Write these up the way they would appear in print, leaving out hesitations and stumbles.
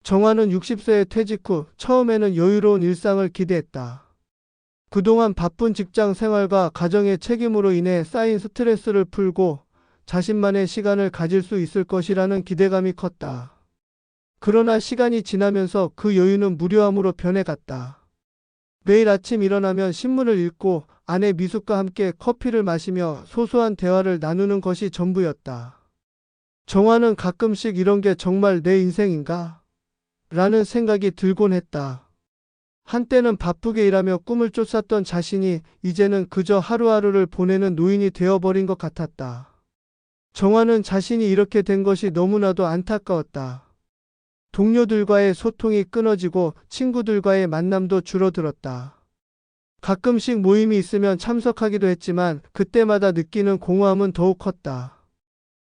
정화는 60세에 퇴직 후 처음에는 여유로운 일상을 기대했다. 그동안 바쁜 직장 생활과 가정의 책임으로 인해 쌓인 스트레스를 풀고 자신만의 시간을 가질 수 있을 것이라는 기대감이 컸다. 그러나 시간이 지나면서 그 여유는 무료함으로 변해갔다. 매일 아침 일어나면 신문을 읽고 아내 미숙과 함께 커피를 마시며 소소한 대화를 나누는 것이 전부였다. 정화는 가끔씩 이런 게 정말 내 인생인가? 라는 생각이 들곤 했다. 한때는 바쁘게 일하며 꿈을 쫓았던 자신이 이제는 그저 하루하루를 보내는 노인이 되어버린 것 같았다. 정화는 자신이 이렇게 된 것이 너무나도 안타까웠다. 동료들과의 소통이 끊어지고 친구들과의 만남도 줄어들었다. 가끔씩 모임이 있으면 참석하기도 했지만 그때마다 느끼는 공허함은 더욱 컸다.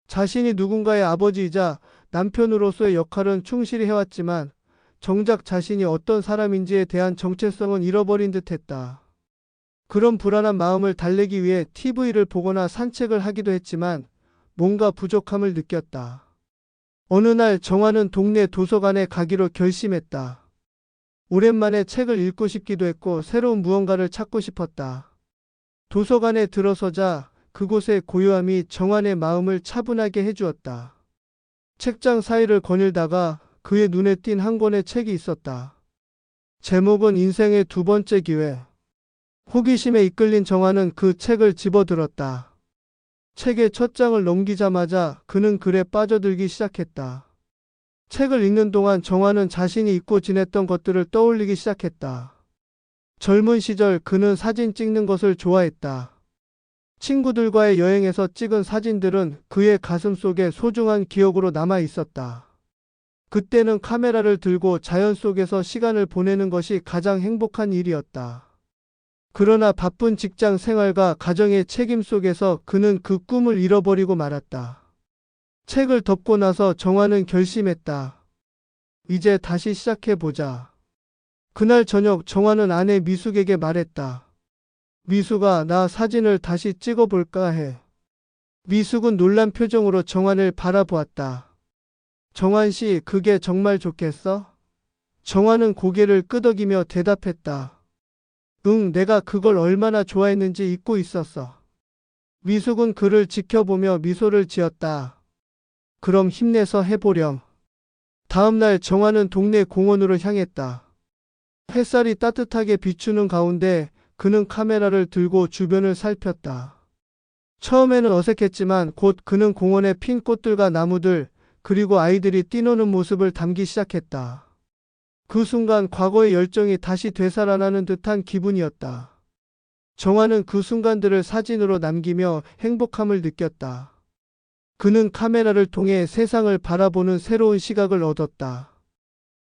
자신이 누군가의 아버지이자 남편으로서의 역할은 충실히 해왔지만 정작 자신이 어떤 사람인지에 대한 정체성은 잃어버린 듯했다. 그런 불안한 마음을 달래기 위해 TV를 보거나 산책을 하기도 했지만 뭔가 부족함을 느꼈다. 어느 날 정화는 동네 도서관에 가기로 결심했다. 오랜만에 책을 읽고 싶기도 했고 새로운 무언가를 찾고 싶었다. 도서관에 들어서자 그곳의 고요함이 정화의 마음을 차분하게 해주었다. 책장 사이를 거닐다가 그의 눈에 띈 한 권의 책이 있었다. 제목은 인생의 두 번째 기회. 호기심에 이끌린 정화는 그 책을 집어들었다. 책의 첫 장을 넘기자마자 그는 글에 빠져들기 시작했다. 책을 읽는 동안 정화는 자신이 잊고 지냈던 것들을 떠올리기 시작했다. 젊은 시절 그는 사진 찍는 것을 좋아했다. 친구들과의 여행에서 찍은 사진들은 그의 가슴 속에 소중한 기억으로 남아 있었다. 그때는 카메라를 들고 자연 속에서 시간을 보내는 것이 가장 행복한 일이었다. 그러나 바쁜 직장 생활과 가정의 책임 속에서 그는 그 꿈을 잃어버리고 말았다. 책을 덮고 나서 정화는 결심했다. 이제 다시 시작해보자. 그날 저녁 정화는 아내 미숙에게 말했다. 미숙아, 나 사진을 다시 찍어볼까 해. 미숙은 놀란 표정으로 정화를 바라보았다. 정환 씨, 그게 정말 좋겠어? 정화는 고개를 끄덕이며 대답했다. 응, 내가 그걸 얼마나 좋아했는지 잊고 있었어. 미숙은 그를 지켜보며 미소를 지었다. 그럼 힘내서 해보렴. 다음날 정화는 동네 공원으로 향했다. 햇살이 따뜻하게 비추는 가운데 그는 카메라를 들고 주변을 살폈다. 처음에는 어색했지만 곧 그는 공원의 핀 꽃들과 나무들, 그리고 아이들이 뛰노는 모습을 담기 시작했다. 그 순간 과거의 열정이 다시 되살아나는 듯한 기분이었다. 정화는 그 순간들을 사진으로 남기며 행복함을 느꼈다. 그는 카메라를 통해 세상을 바라보는 새로운 시각을 얻었다.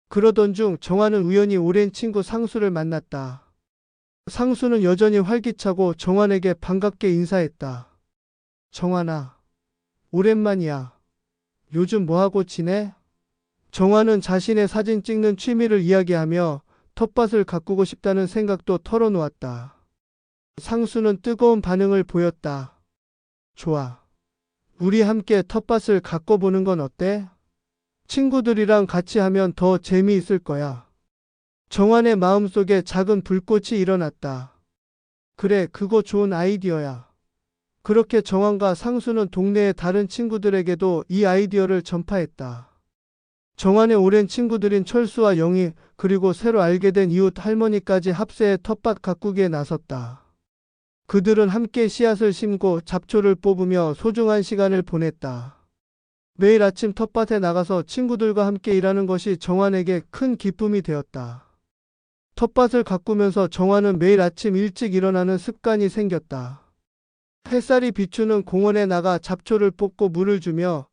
그러던 중 정화는 우연히 오랜 친구 상수를 만났다. 상수는 여전히 활기차고 정환에게 반갑게 인사했다. 정환아, 오랜만이야. 요즘 뭐하고 지내? 정환은 자신의 사진 찍는 취미를 이야기하며 텃밭을 가꾸고 싶다는 생각도 털어놓았다. 상수는 뜨거운 반응을 보였다. 좋아. 우리 함께 텃밭을 가꿔보는 건 어때? 친구들이랑 같이 하면 더 재미있을 거야. 정환의 마음속에 작은 불꽃이 일어났다. 그래, 그거 좋은 아이디어야. 그렇게 정환과 상수는 동네의 다른 친구들에게도 이 아이디어를 전파했다. 정환의 오랜 친구들인 철수와 영희, 그리고 새로 알게 된 이웃 할머니까지 합세해 텃밭 가꾸기에 나섰다. 그들은 함께 씨앗을 심고 잡초를 뽑으며 소중한 시간을 보냈다. 매일 아침 텃밭에 나가서 친구들과 함께 일하는 것이 정환에게 큰 기쁨이 되었다. 텃밭을 가꾸면서 정환은 매일 아침 일찍 일어나는 습관이 생겼다. 햇살이 비추는 공원에 나가 잡초를 뽑고 물을 주며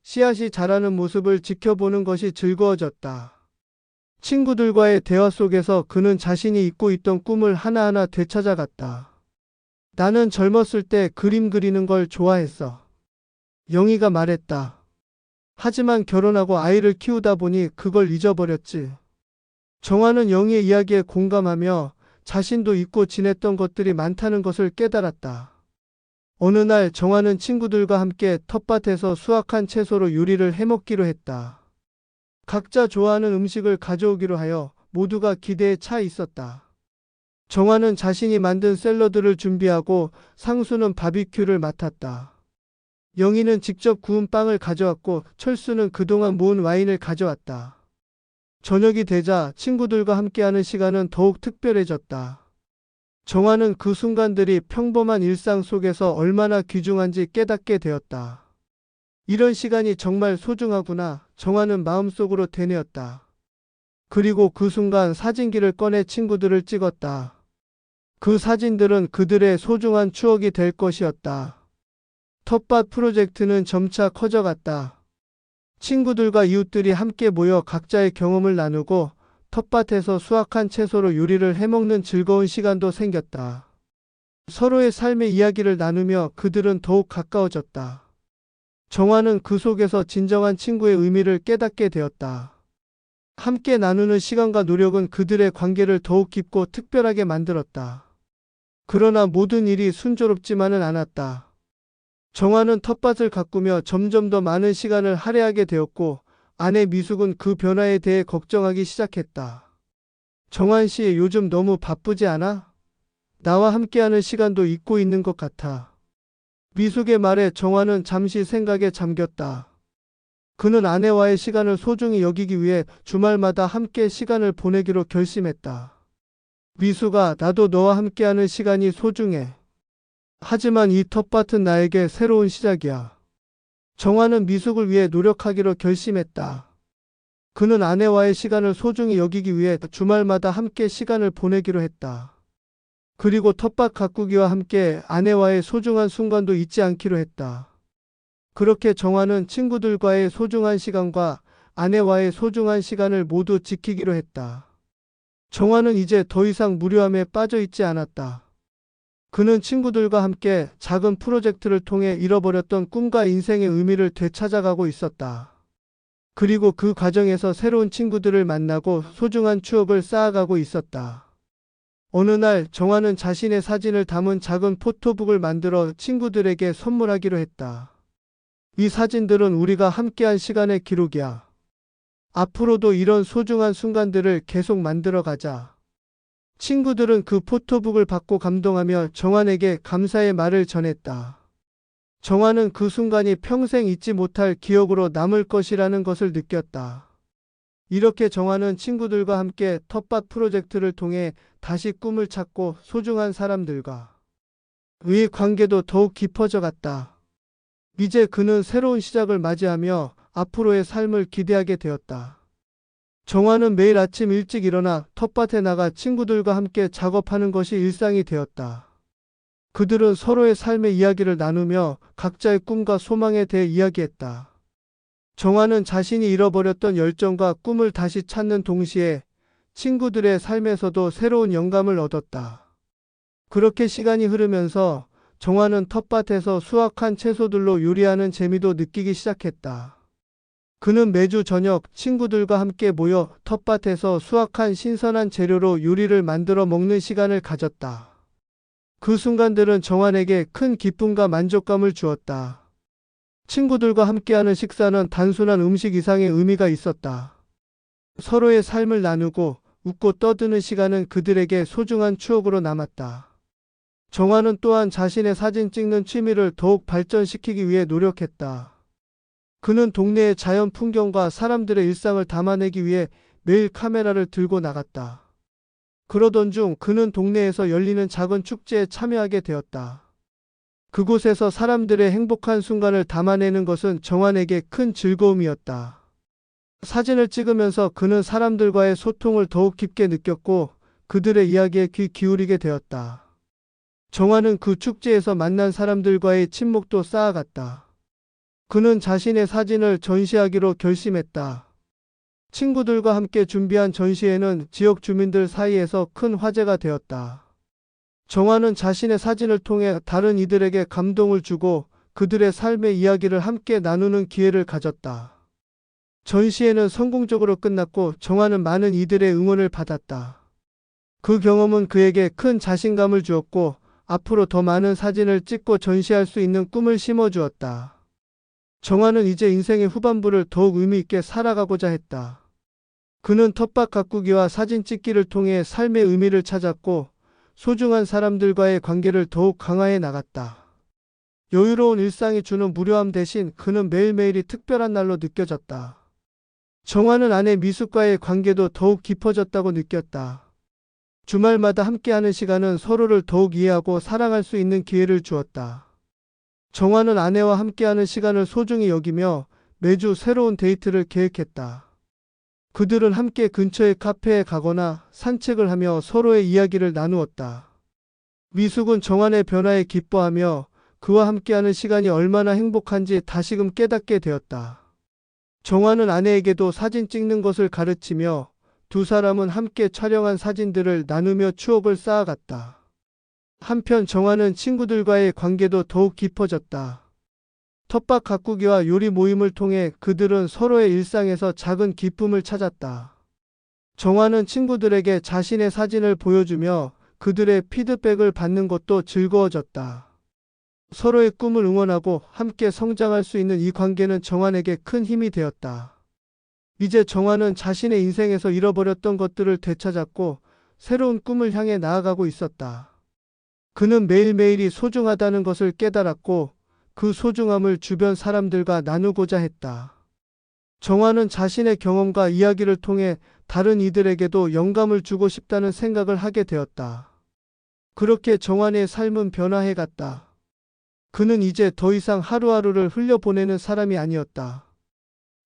씨앗이 자라는 모습을 지켜보는 것이 즐거워졌다. 친구들과의 대화 속에서 그는 자신이 잊고 있던 꿈을 하나하나 되찾아갔다. 나는 젊었을 때 그림 그리는 걸 좋아했어. 영희가 말했다. 하지만 결혼하고 아이를 키우다 보니 그걸 잊어버렸지. 정환은 영희의 이야기에 공감하며 자신도 잊고 지냈던 것들이 많다는 것을 깨달았다. 어느 날 정환은 친구들과 함께 텃밭에서 수확한 채소로 요리를 해먹기로 했다. 각자 좋아하는 음식을 가져오기로 하여 모두가 기대에 차 있었다. 정화는 자신이 만든 샐러드를 준비하고 상수는 바비큐를 맡았다. 영희는 직접 구운 빵을 가져왔고 철수는 그동안 모은 와인을 가져왔다. 저녁이 되자 친구들과 함께하는 시간은 더욱 특별해졌다. 정화는 그 순간들이 평범한 일상 속에서 얼마나 귀중한지 깨닫게 되었다. 이런 시간이 정말 소중하구나. 정화는 마음속으로 되뇌었다. 그리고 그 순간 사진기를 꺼내 친구들을 찍었다. 그 사진들은 그들의 소중한 추억이 될 것이었다. 텃밭 프로젝트는 점차 커져갔다. 친구들과 이웃들이 함께 모여 각자의 경험을 나누고 텃밭에서 수확한 채소로 요리를 해먹는 즐거운 시간도 생겼다. 서로의 삶의 이야기를 나누며 그들은 더욱 가까워졌다. 정화는 그 속에서 진정한 친구의 의미를 깨닫게 되었다. 함께 나누는 시간과 노력은 그들의 관계를 더욱 깊고 특별하게 만들었다. 그러나 모든 일이 순조롭지만은 않았다. 정화는 텃밭을 가꾸며 점점 더 많은 시간을 할애하게 되었고 아내 미숙은 그 변화에 대해 걱정하기 시작했다. 정환 씨, 요즘 너무 바쁘지 않아? 나와 함께하는 시간도 잊고 있는 것 같아. 미숙의 말에 정환은 잠시 생각에 잠겼다. 그는 아내와의 시간을 소중히 여기기 위해 주말마다 함께 시간을 보내기로 결심했다. 미숙아, 나도 너와 함께하는 시간이 소중해. 하지만 이 텃밭은 나에게 새로운 시작이야. 정화는 미숙을 위해 노력하기로 결심했다. 그는 아내와의 시간을 소중히 여기기 위해 주말마다 함께 시간을 보내기로 했다. 그리고 텃밭 가꾸기와 함께 아내와의 소중한 순간도 잊지 않기로 했다. 그렇게 정화는 친구들과의 소중한 시간과 아내와의 소중한 시간을 모두 지키기로 했다. 정화는 이제 더 이상 무료함에 빠져 있지 않았다. 그는 친구들과 함께 작은 프로젝트를 통해 잃어버렸던 꿈과 인생의 의미를 되찾아가고 있었다. 그리고 그 과정에서 새로운 친구들을 만나고 소중한 추억을 쌓아가고 있었다. 어느 날 정화는 자신의 사진을 담은 작은 포토북을 만들어 친구들에게 선물하기로 했다. 이 사진들은 우리가 함께한 시간의 기록이야. 앞으로도 이런 소중한 순간들을 계속 만들어가자. 친구들은 그 포토북을 받고 감동하며 정환에게 감사의 말을 전했다. 정환은 그 순간이 평생 잊지 못할 기억으로 남을 것이라는 것을 느꼈다. 이렇게 정환은 친구들과 함께 텃밭 프로젝트를 통해 다시 꿈을 찾고 소중한 사람들과 의 관계도 더욱 깊어져 갔다. 이제 그는 새로운 시작을 맞이하며 앞으로의 삶을 기대하게 되었다. 정화는 매일 아침 일찍 일어나 텃밭에 나가 친구들과 함께 작업하는 것이 일상이 되었다. 그들은 서로의 삶의 이야기를 나누며 각자의 꿈과 소망에 대해 이야기했다. 정화는 자신이 잃어버렸던 열정과 꿈을 다시 찾는 동시에 친구들의 삶에서도 새로운 영감을 얻었다. 그렇게 시간이 흐르면서 정화는 텃밭에서 수확한 채소들로 요리하는 재미도 느끼기 시작했다. 그는 매주 저녁 친구들과 함께 모여 텃밭에서 수확한 신선한 재료로 요리를 만들어 먹는 시간을 가졌다. 그 순간들은 정환에게 큰 기쁨과 만족감을 주었다. 친구들과 함께하는 식사는 단순한 음식 이상의 의미가 있었다. 서로의 삶을 나누고 웃고 떠드는 시간은 그들에게 소중한 추억으로 남았다. 정환은 또한 자신의 사진 찍는 취미를 더욱 발전시키기 위해 노력했다. 그는 동네의 자연 풍경과 사람들의 일상을 담아내기 위해 매일 카메라를 들고 나갔다. 그러던 중 그는 동네에서 열리는 작은 축제에 참여하게 되었다. 그곳에서 사람들의 행복한 순간을 담아내는 것은 정환에게 큰 즐거움이었다. 사진을 찍으면서 그는 사람들과의 소통을 더욱 깊게 느꼈고 그들의 이야기에 귀 기울이게 되었다. 정환은 그 축제에서 만난 사람들과의 친목도 쌓아갔다. 그는 자신의 사진을 전시하기로 결심했다. 친구들과 함께 준비한 전시회는 지역 주민들 사이에서 큰 화제가 되었다. 정환은 자신의 사진을 통해 다른 이들에게 감동을 주고 그들의 삶의 이야기를 함께 나누는 기회를 가졌다. 전시회는 성공적으로 끝났고 정환은 많은 이들의 응원을 받았다. 그 경험은 그에게 큰 자신감을 주었고 앞으로 더 많은 사진을 찍고 전시할 수 있는 꿈을 심어주었다. 정환은 이제 인생의 후반부를 더욱 의미 있게 살아가고자 했다. 그는 텃밭 가꾸기와 사진 찍기를 통해 삶의 의미를 찾았고 소중한 사람들과의 관계를 더욱 강화해 나갔다. 여유로운 일상이 주는 무료함 대신 그는 매일매일이 특별한 날로 느껴졌다. 정화는 아내 미숙과의 관계도 더욱 깊어졌다고 느꼈다. 주말마다 함께하는 시간은 서로를 더욱 이해하고 사랑할 수 있는 기회를 주었다. 정화는 아내와 함께하는 시간을 소중히 여기며 매주 새로운 데이트를 계획했다. 그들은 함께 근처의 카페에 가거나 산책을 하며 서로의 이야기를 나누었다. 미숙은 정환의 변화에 기뻐하며 그와 함께하는 시간이 얼마나 행복한지 다시금 깨닫게 되었다. 정환은 아내에게도 사진 찍는 것을 가르치며 두 사람은 함께 촬영한 사진들을 나누며 추억을 쌓아갔다. 한편 정환은 친구들과의 관계도 더욱 깊어졌다. 텃밭 가꾸기와 요리 모임을 통해 그들은 서로의 일상에서 작은 기쁨을 찾았다. 정환은 친구들에게 자신의 사진을 보여주며 그들의 피드백을 받는 것도 즐거워졌다. 서로의 꿈을 응원하고 함께 성장할 수 있는 이 관계는 정환에게 큰 힘이 되었다. 이제 정환은 자신의 인생에서 잃어버렸던 것들을 되찾았고 새로운 꿈을 향해 나아가고 있었다. 그는 매일매일이 소중하다는 것을 깨달았고 그 소중함을 주변 사람들과 나누고자 했다. 정환은 자신의 경험과 이야기를 통해 다른 이들에게도 영감을 주고 싶다는 생각을 하게 되었다. 그렇게 정환의 삶은 변화해갔다. 그는 이제 더 이상 하루하루를 흘려보내는 사람이 아니었다.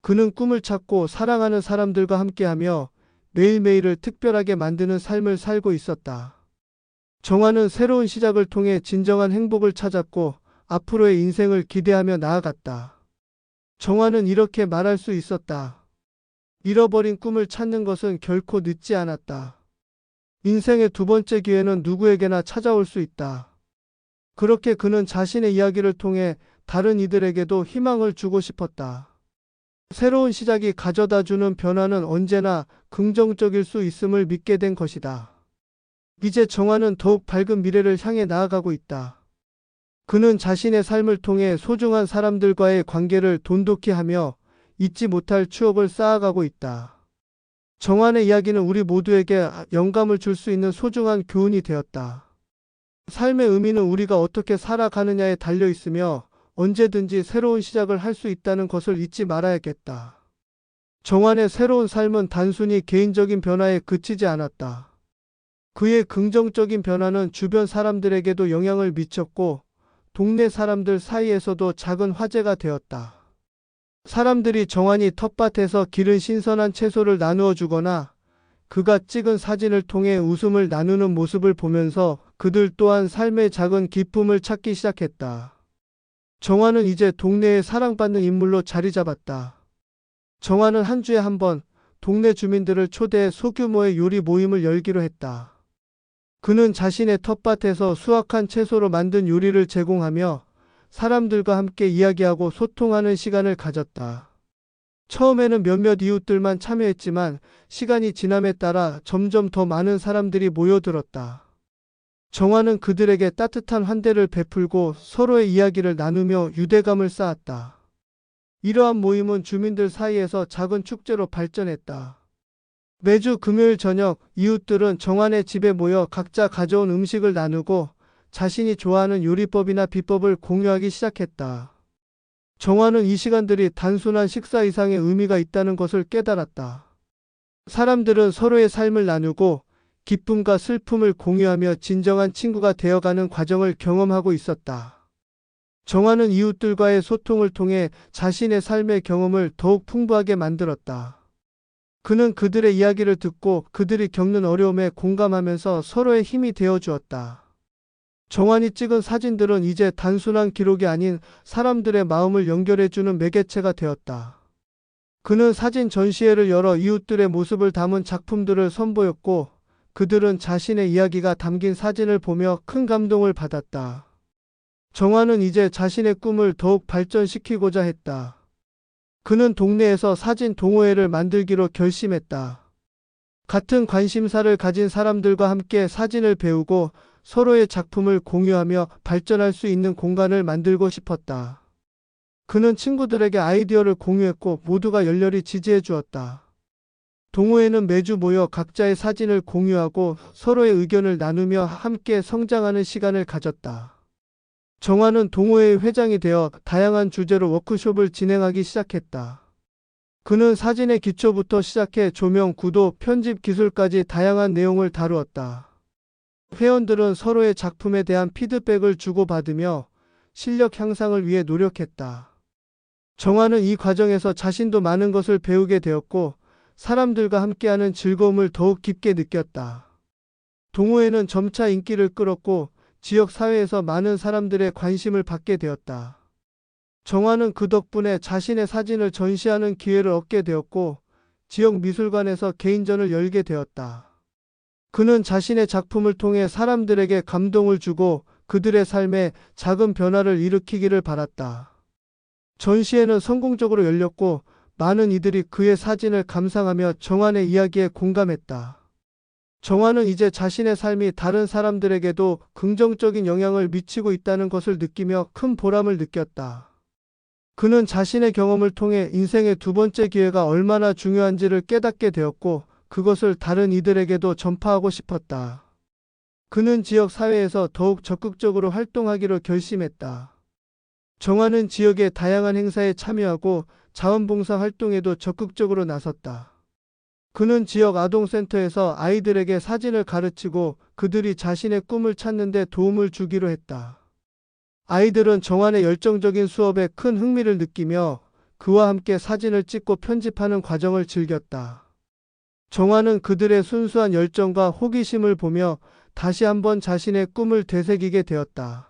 그는 꿈을 찾고 사랑하는 사람들과 함께하며 매일매일을 특별하게 만드는 삶을 살고 있었다. 정환은 새로운 시작을 통해 진정한 행복을 찾았고 앞으로의 인생을 기대하며 나아갔다. 정환은 이렇게 말할 수 있었다. 잃어버린 꿈을 찾는 것은 결코 늦지 않았다. 인생의 두 번째 기회는 누구에게나 찾아올 수 있다. 그렇게 그는 자신의 이야기를 통해 다른 이들에게도 희망을 주고 싶었다. 새로운 시작이 가져다주는 변화는 언제나 긍정적일 수 있음을 믿게 된 것이다. 이제 정환은 더욱 밝은 미래를 향해 나아가고 있다. 그는 자신의 삶을 통해 소중한 사람들과의 관계를 돈독히 하며 잊지 못할 추억을 쌓아가고 있다. 정환의 이야기는 우리 모두에게 영감을 줄 수 있는 소중한 교훈이 되었다. 삶의 의미는 우리가 어떻게 살아가느냐에 달려 있으며 언제든지 새로운 시작을 할 수 있다는 것을 잊지 말아야겠다. 정환의 새로운 삶은 단순히 개인적인 변화에 그치지 않았다. 그의 긍정적인 변화는 주변 사람들에게도 영향을 미쳤고 동네 사람들 사이에서도 작은 화제가 되었다. 사람들이 정환이 텃밭에서 기른 신선한 채소를 나누어 주거나 그가 찍은 사진을 통해 웃음을 나누는 모습을 보면서 그들 또한 삶의 작은 기쁨을 찾기 시작했다. 정환은 이제 동네에 사랑받는 인물로 자리 잡았다. 정환은 한 주에 한 번 동네 주민들을 초대해 소규모의 요리 모임을 열기로 했다. 그는 자신의 텃밭에서 수확한 채소로 만든 요리를 제공하며 사람들과 함께 이야기하고 소통하는 시간을 가졌다. 처음에는 몇몇 이웃들만 참여했지만 시간이 지남에 따라 점점 더 많은 사람들이 모여들었다. 정환은 그들에게 따뜻한 환대를 베풀고 서로의 이야기를 나누며 유대감을 쌓았다. 이러한 모임은 주민들 사이에서 작은 축제로 발전했다. 매주 금요일 저녁 이웃들은 정환의 집에 모여 각자 가져온 음식을 나누고 자신이 좋아하는 요리법이나 비법을 공유하기 시작했다. 정환은 이 시간들이 단순한 식사 이상의 의미가 있다는 것을 깨달았다. 사람들은 서로의 삶을 나누고 기쁨과 슬픔을 공유하며 진정한 친구가 되어가는 과정을 경험하고 있었다. 정환은 이웃들과의 소통을 통해 자신의 삶의 경험을 더욱 풍부하게 만들었다. 그는 그들의 이야기를 듣고 그들이 겪는 어려움에 공감하면서 서로의 힘이 되어 주었다. 정환이 찍은 사진들은 이제 단순한 기록이 아닌 사람들의 마음을 연결해주는 매개체가 되었다. 그는 사진 전시회를 열어 이웃들의 모습을 담은 작품들을 선보였고 그들은 자신의 이야기가 담긴 사진을 보며 큰 감동을 받았다. 정환은 이제 자신의 꿈을 더욱 발전시키고자 했다. 그는 동네에서 사진 동호회를 만들기로 결심했다. 같은 관심사를 가진 사람들과 함께 사진을 배우고 서로의 작품을 공유하며 발전할 수 있는 공간을 만들고 싶었다. 그는 친구들에게 아이디어를 공유했고 모두가 열렬히 지지해 주었다. 동호회는 매주 모여 각자의 사진을 공유하고 서로의 의견을 나누며 함께 성장하는 시간을 가졌다. 정화는 동호회의 회장이 되어 다양한 주제로 워크숍을 진행하기 시작했다. 그는 사진의 기초부터 시작해 조명, 구도, 편집 기술까지 다양한 내용을 다루었다. 회원들은 서로의 작품에 대한 피드백을 주고받으며 실력 향상을 위해 노력했다. 정화는 이 과정에서 자신도 많은 것을 배우게 되었고 사람들과 함께하는 즐거움을 더욱 깊게 느꼈다. 동호회는 점차 인기를 끌었고 지역 사회에서 많은 사람들의 관심을 받게 되었다. 정화는 그 덕분에 자신의 사진을 전시하는 기회를 얻게 되었고 지역 미술관에서 개인전을 열게 되었다. 그는 자신의 작품을 통해 사람들에게 감동을 주고 그들의 삶에 작은 변화를 일으키기를 바랐다. 전시회는 성공적으로 열렸고 많은 이들이 그의 사진을 감상하며 정화의 이야기에 공감했다. 정화는 이제 자신의 삶이 다른 사람들에게도 긍정적인 영향을 미치고 있다는 것을 느끼며 큰 보람을 느꼈다. 그는 자신의 경험을 통해 인생의 두 번째 기회가 얼마나 중요한지를 깨닫게 되었고 그것을 다른 이들에게도 전파하고 싶었다. 그는 지역 사회에서 더욱 적극적으로 활동하기로 결심했다. 정화는 지역의 다양한 행사에 참여하고 자원봉사 활동에도 적극적으로 나섰다. 그는 지역 아동센터에서 아이들에게 사진을 가르치고 그들이 자신의 꿈을 찾는 데 도움을 주기로 했다. 아이들은 정화의 열정적인 수업에 큰 흥미를 느끼며 그와 함께 사진을 찍고 편집하는 과정을 즐겼다. 정화는 그들의 순수한 열정과 호기심을 보며 다시 한번 자신의 꿈을 되새기게 되었다.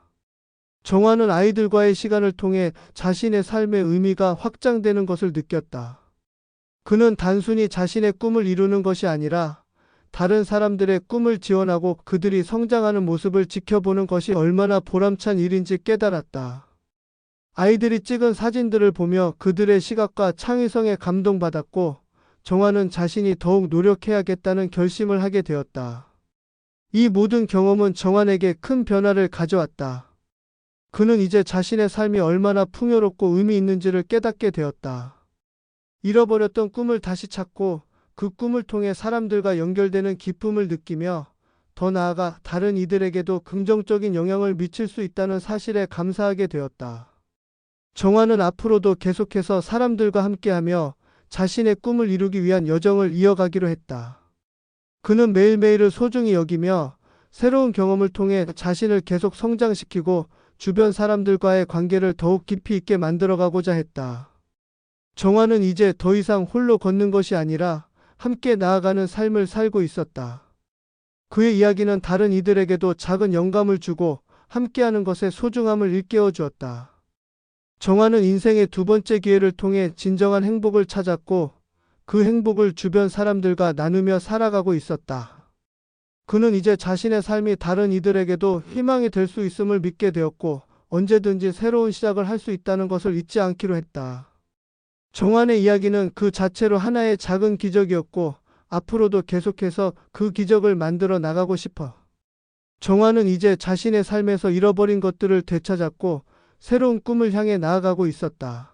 정화는 아이들과의 시간을 통해 자신의 삶의 의미가 확장되는 것을 느꼈다. 그는 단순히 자신의 꿈을 이루는 것이 아니라 다른 사람들의 꿈을 지원하고 그들이 성장하는 모습을 지켜보는 것이 얼마나 보람찬 일인지 깨달았다. 아이들이 찍은 사진들을 보며 그들의 시각과 창의성에 감동받았고 정화는 자신이 더욱 노력해야겠다는 결심을 하게 되었다. 이 모든 경험은 정화에게 큰 변화를 가져왔다. 그는 이제 자신의 삶이 얼마나 풍요롭고 의미 있는지를 깨닫게 되었다. 잃어버렸던 꿈을 다시 찾고 그 꿈을 통해 사람들과 연결되는 기쁨을 느끼며 더 나아가 다른 이들에게도 긍정적인 영향을 미칠 수 있다는 사실에 감사하게 되었다. 정화는 앞으로도 계속해서 사람들과 함께하며 자신의 꿈을 이루기 위한 여정을 이어가기로 했다. 그는 매일매일을 소중히 여기며 새로운 경험을 통해 자신을 계속 성장시키고 주변 사람들과의 관계를 더욱 깊이 있게 만들어가고자 했다. 정화는 이제 더 이상 홀로 걷는 것이 아니라 함께 나아가는 삶을 살고 있었다. 그의 이야기는 다른 이들에게도 작은 영감을 주고 함께하는 것의 소중함을 일깨워 주었다. 정화는 인생의 두 번째 기회를 통해 진정한 행복을 찾았고 그 행복을 주변 사람들과 나누며 살아가고 있었다. 그는 이제 자신의 삶이 다른 이들에게도 희망이 될 수 있음을 믿게 되었고 언제든지 새로운 시작을 할 수 있다는 것을 잊지 않기로 했다. 정화의 이야기는 그 자체로 하나의 작은 기적이었고 앞으로도 계속해서 그 기적을 만들어 나가고 싶어. 정화는 이제 자신의 삶에서 잃어버린 것들을 되찾았고 새로운 꿈을 향해 나아가고 있었다.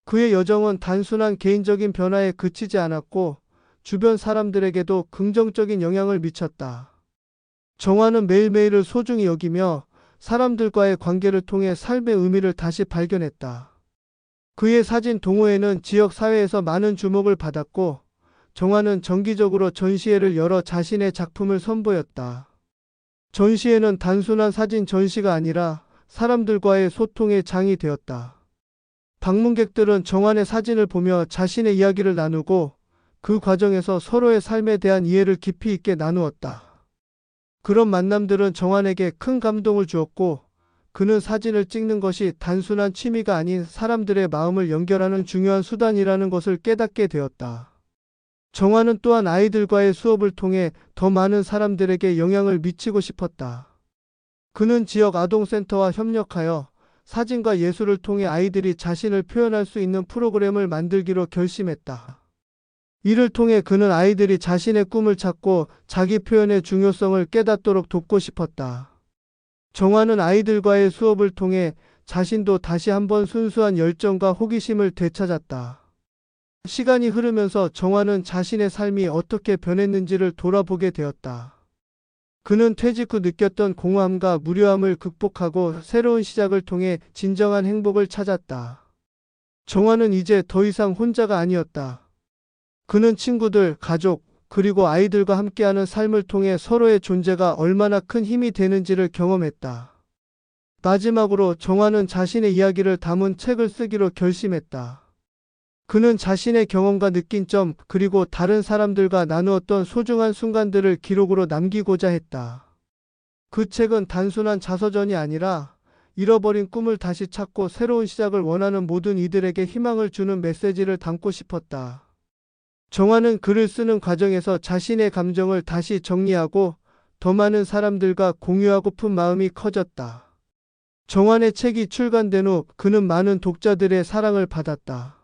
그의 여정은 단순한 개인적인 변화에 그치지 않았고 주변 사람들에게도 긍정적인 영향을 미쳤다. 정화는 매일매일을 소중히 여기며 사람들과의 관계를 통해 삶의 의미를 다시 발견했다. 그의 사진 동호회는 지역 사회에서 많은 주목을 받았고 정화는 정기적으로 전시회를 열어 자신의 작품을 선보였다. 전시회는 단순한 사진 전시가 아니라 사람들과의 소통의 장이 되었다. 방문객들은 정화의 사진을 보며 자신의 이야기를 나누고 그 과정에서 서로의 삶에 대한 이해를 깊이 있게 나누었다. 그런 만남들은 정화에게 큰 감동을 주었고 그는 사진을 찍는 것이 단순한 취미가 아닌 사람들의 마음을 연결하는 중요한 수단이라는 것을 깨닫게 되었다. 정화는 또한 아이들과의 수업을 통해 더 많은 사람들에게 영향을 미치고 싶었다. 그는 지역 아동센터와 협력하여 사진과 예술을 통해 아이들이 자신을 표현할 수 있는 프로그램을 만들기로 결심했다. 이를 통해 그는 아이들이 자신의 꿈을 찾고 자기 표현의 중요성을 깨닫도록 돕고 싶었다. 정화는 아이들과의 수업을 통해 자신도 다시 한번 순수한 열정과 호기심을 되찾았다. 시간이 흐르면서 정화는 자신의 삶이 어떻게 변했는지를 돌아보게 되었다. 그는 퇴직 후 느꼈던 공허함과 무료함을 극복하고 새로운 시작을 통해 진정한 행복을 찾았다. 정화는 이제 더 이상 혼자가 아니었다. 그는 친구들, 가족, 그리고 아이들과 함께하는 삶을 통해 서로의 존재가 얼마나 큰 힘이 되는지를 경험했다. 마지막으로 정화는 자신의 이야기를 담은 책을 쓰기로 결심했다. 그는 자신의 경험과 느낀 점, 그리고 다른 사람들과 나누었던 소중한 순간들을 기록으로 남기고자 했다. 그 책은 단순한 자서전이 아니라 잃어버린 꿈을 다시 찾고 새로운 시작을 원하는 모든 이들에게 희망을 주는 메시지를 담고 싶었다. 정화는 글을 쓰는 과정에서 자신의 감정을 다시 정리하고 더 많은 사람들과 공유하고픈 마음이 커졌다. 정화의 책이 출간된 후 그는 많은 독자들의 사랑을 받았다.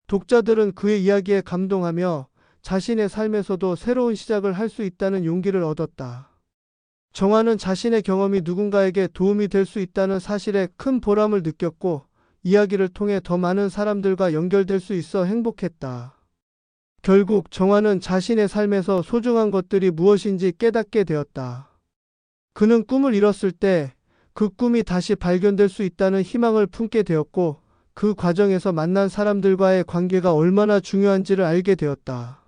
독자들은 그의 이야기에 감동하며 자신의 삶에서도 새로운 시작을 할 수 있다는 용기를 얻었다. 정화는 자신의 경험이 누군가에게 도움이 될 수 있다는 사실에 큰 보람을 느꼈고 이야기를 통해 더 많은 사람들과 연결될 수 있어 행복했다. 결국 정화는 자신의 삶에서 소중한 것들이 무엇인지 깨닫게 되었다. 그는 꿈을 이뤘을 때 그 꿈이 다시 발견될 수 있다는 희망을 품게 되었고 그 과정에서 만난 사람들과의 관계가 얼마나 중요한지를 알게 되었다.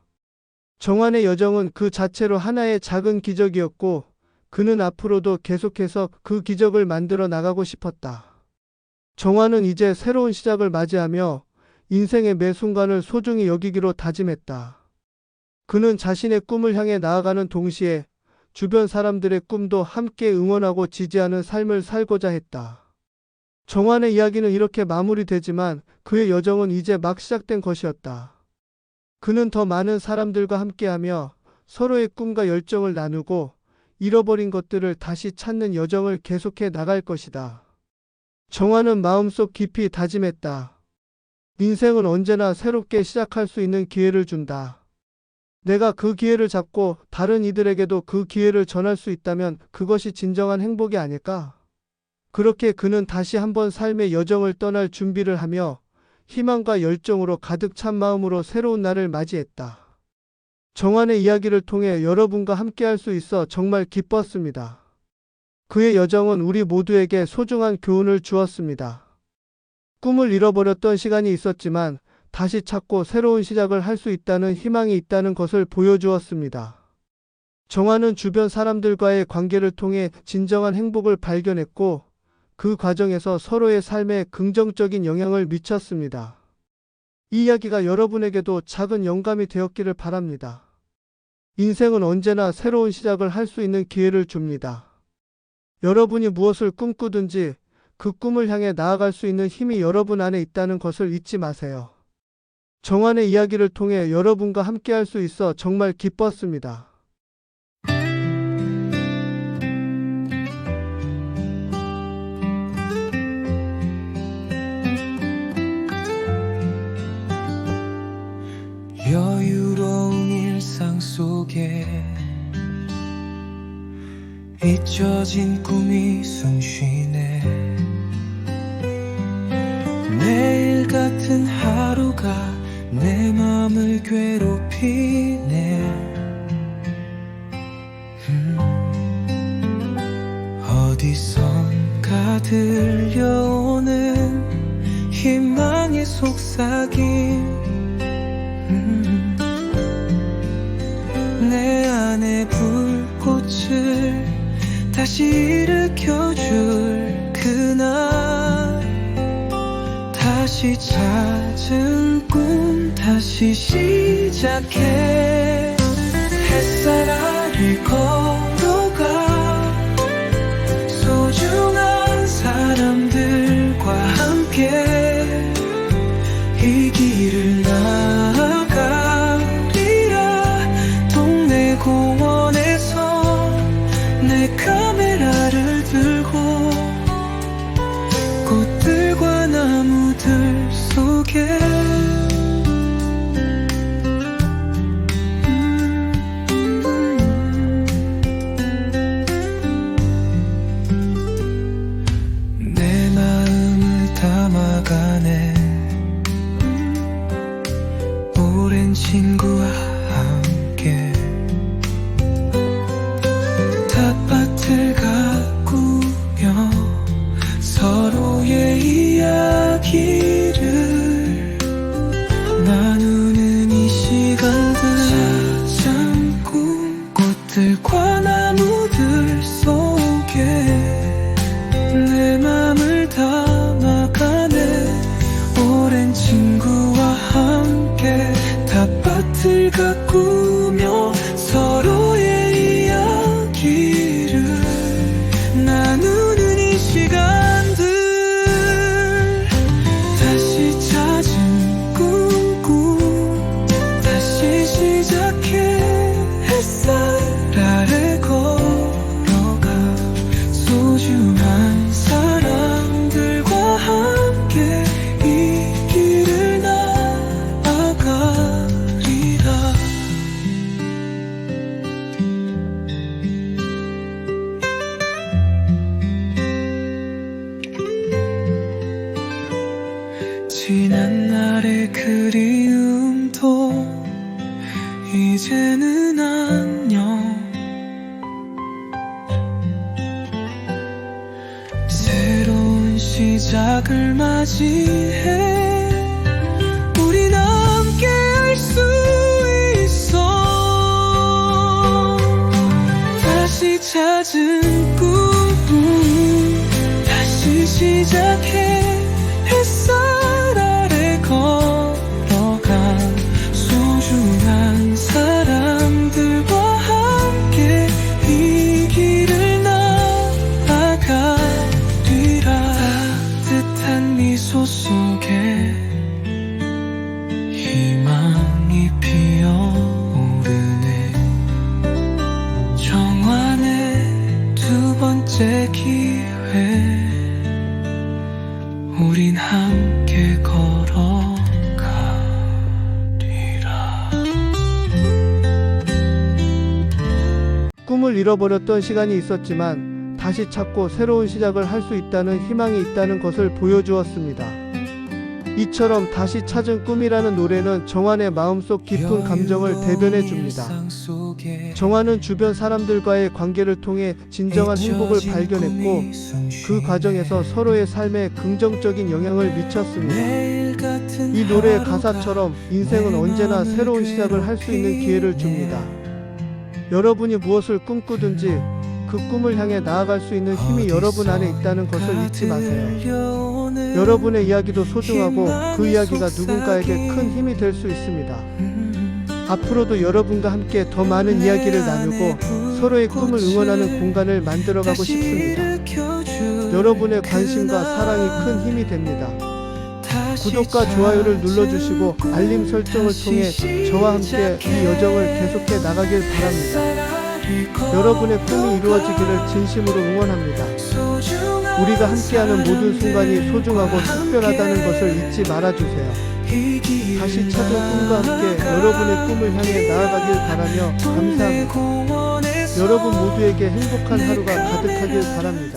정환의 여정은 그 자체로 하나의 작은 기적이었고 그는 앞으로도 계속해서 그 기적을 만들어 나가고 싶었다. 정환은 이제 새로운 시작을 맞이하며 인생의 매 순간을 소중히 여기기로 다짐했다. 그는 자신의 꿈을 향해 나아가는 동시에 주변 사람들의 꿈도 함께 응원하고 지지하는 삶을 살고자 했다. 정환의 이야기는 이렇게 마무리되지만 그의 여정은 이제 막 시작된 것이었다. 그는 더 많은 사람들과 함께하며 서로의 꿈과 열정을 나누고 잃어버린 것들을 다시 찾는 여정을 계속해 나갈 것이다. 정환은 마음속 깊이 다짐했다. 인생은 언제나 새롭게 시작할 수 있는 기회를 준다. 내가 그 기회를 잡고 다른 이들에게도 그 기회를 전할 수 있다면 그것이 진정한 행복이 아닐까? 그렇게 그는 다시 한번 삶의 여정을 떠날 준비를 하며 희망과 열정으로 가득 찬 마음으로 새로운 날을 맞이했다. 정환의 이야기를 통해 여러분과 함께할 수 있어 정말 기뻤습니다. 그의 여정은 우리 모두에게 소중한 교훈을 주었습니다. 꿈을 잃어버렸던 시간이 있었지만 다시 찾고 새로운 시작을 할 수 있다는 희망이 있다는 것을 보여주었습니다. 정환은 주변 사람들과의 관계를 통해 진정한 행복을 발견했고 그 과정에서 서로의 삶에 긍정적인 영향을 미쳤습니다. 이 이야기가 여러분에게도 작은 영감이 되었기를 바랍니다. 인생은 언제나 새로운 시작을 할 수 있는 기회를 줍니다. 여러분이 무엇을 꿈꾸든지 그 꿈을 향해 나아갈 수 있는 힘이 여러분 안에 있다는 것을 잊지 마세요. 정환의 이야기를 통해 여러분과 함께할 수 있어 정말 기뻤습니다. 여유로운 일상 속에 잊혀진 꿈이 숨쉬네. 매일 같은 하루가 내 맘을 괴롭히네. 어디선가 들려오는 희망의 속삭임. 내 안의 불꽃을 다시 일으켜줄 그날, 다시 찾은 꿈 다시 시작해. 햇살 아래 걸어가 소중한 사람들과 함께 이 길을 나아가리라. 동네 공원에서 내 카메라를 들고 꽃들과 나무들 속에 내 마음을 담아가네. 이제는 안녕. 새로운 시작을 맞이해 우린 함께 할 수 있어. 다시 찾은 꿈 다시 시작해. 햇살 아래 걸어가 소중한 사람들과 함께 이 길을 나아가리라. 따뜻한 미소 속에 희망이 피어오르네. 정환의 두 번째 기회 우린 함께 걸어가리라. 꿈을 잃어버렸던 시간이 있었지만 다시 찾고 새로운 시작을 할 수 있다는 희망이 있다는 것을 보여주었습니다. 이처럼 다시 찾은 꿈이라는 노래는 정환의 마음속 깊은 감정을 대변해 줍니다. 정환은 주변 사람들과의 관계를 통해 진정한 행복을 발견했고 그 과정에서 서로의 삶에 긍정적인 영향을 미쳤습니다. 이 노래의 가사처럼 인생은 언제나 새로운 시작을 할 수 있는 기회를 줍니다. 여러분이 무엇을 꿈꾸든지 그 꿈을 향해 나아갈 수 있는 힘이 여러분 안에 있다는 것을 잊지 마세요. 여러분의 이야기도 소중하고 그 이야기가 누군가에게 큰 힘이 될 수 있습니다. 앞으로도 여러분과 함께 더 많은 이야기를 나누고 서로의 꿈을 응원하는 공간을 만들어가고 싶습니다. 여러분의 관심과 사랑이 큰 힘이 됩니다. 구독과 좋아요를 눌러주시고 알림 설정을 통해 저와 함께 이 여정을 계속해 나가길 바랍니다. 여러분의 꿈이 이루어지기를 진심으로 응원합니다. 우리가 함께하는 모든 순간이 소중하고 특별하다는 것을 잊지 말아주세요. 다시 찾은 꿈과 함께 여러분의 꿈을 향해 나아가길 바라며 감사합니다. 여러분 모두에게 행복한 하루가 가득하길 바랍니다.